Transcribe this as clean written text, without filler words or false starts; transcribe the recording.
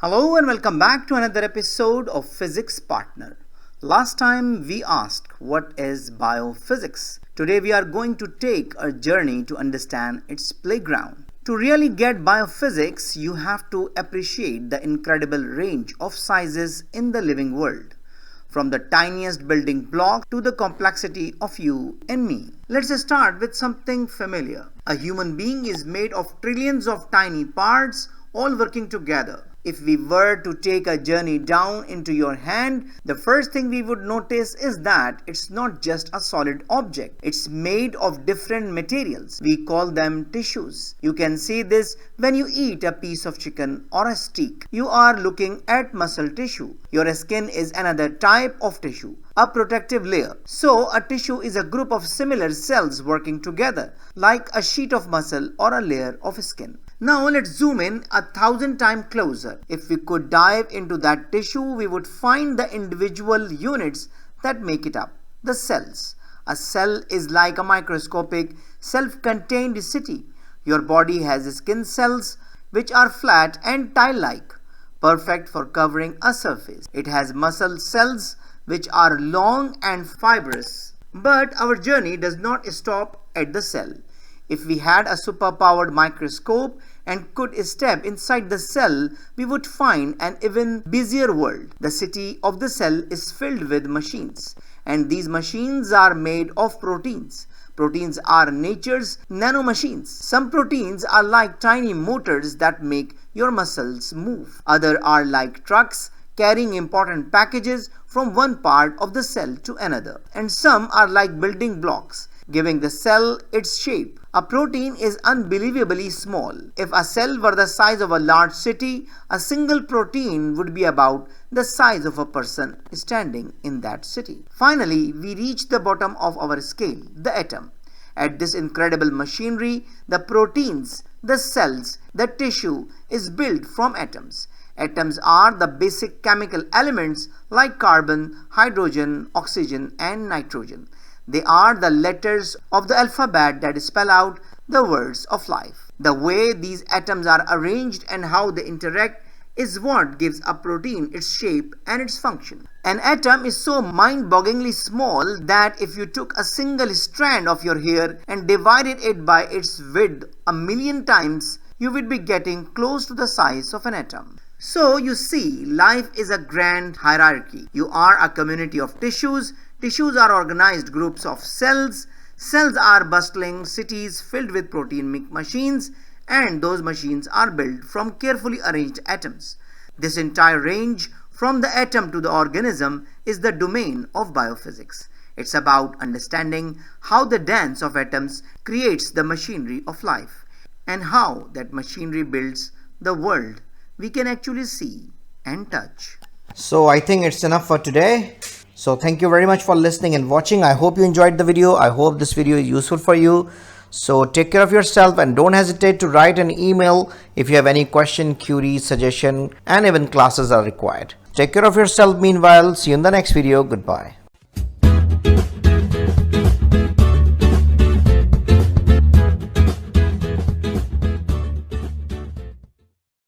Hello and welcome back to another episode of Physics Partner. Last time we asked what is biophysics. Today we are going to take a journey to understand its playground. To really get biophysics, you have to appreciate the incredible range of sizes in the living world, from the tiniest building block to the complexity of you and me. Let's start with something familiar. A human being is made of trillions of tiny parts all working together. If we were to take a journey down into your hand, the first thing we would notice is that it's not just a solid object. It's made of different materials. We call them tissues. You can see this when you eat a piece of chicken or a steak. You are looking at muscle tissue. Your skin is another type of tissue, a protective layer. So a tissue is a group of similar cells working together, like a sheet of muscle or a layer of skin. Now let's zoom in 1,000 times closer. If we could dive into that tissue, we would find the individual units that make it up, the cells. A cell is like a microscopic, self-contained city. Your body has skin cells, which are flat and tile-like, perfect for covering a surface. It has muscle cells, which are long and fibrous. But our journey does not stop at the cell. If we had a super-powered microscope and could step inside the cell, we would find an even busier world. The city of the cell is filled with machines, and these machines are made of proteins. Proteins are nature's nanomachines. Some proteins are like tiny motors that make your muscles move. Others are like trucks carrying important packages from one part of the cell to another. And some are like building blocks, giving the cell its shape. A protein is unbelievably small. If a cell were the size of a large city, a single protein would be about the size of a person standing in that city. Finally, we reach the bottom of our scale, the atom. At this incredible machinery, the proteins, the cells, the tissue is built from atoms. Atoms are the basic chemical elements like carbon, hydrogen, oxygen, and nitrogen. They are the letters of the alphabet that spell out the words of life. The way these atoms are arranged and how they interact is what gives a protein its shape and its function. An atom is so mind-bogglingly small that if you took a single strand of your hair and divided it by its width 1,000,000 times, you would be getting close to the size of an atom. So you see, life is a grand hierarchy. You are a community of tissues. Tissues are organized groups of cells. Cells are bustling cities filled with protein machines, and those machines are built from carefully arranged atoms. This entire range, from the atom to the organism, is the domain of biophysics. It's about understanding how the dance of atoms creates the machinery of life, and how that machinery builds the world we can actually see and touch. So I think it's enough for today. So thank you very much for listening and watching. I hope you enjoyed the video. I hope this video is useful for you. So take care of yourself and don't hesitate to write an email if you have any question, query, suggestion, and even classes are required. Take care of yourself meanwhile. See you in the next video. Goodbye.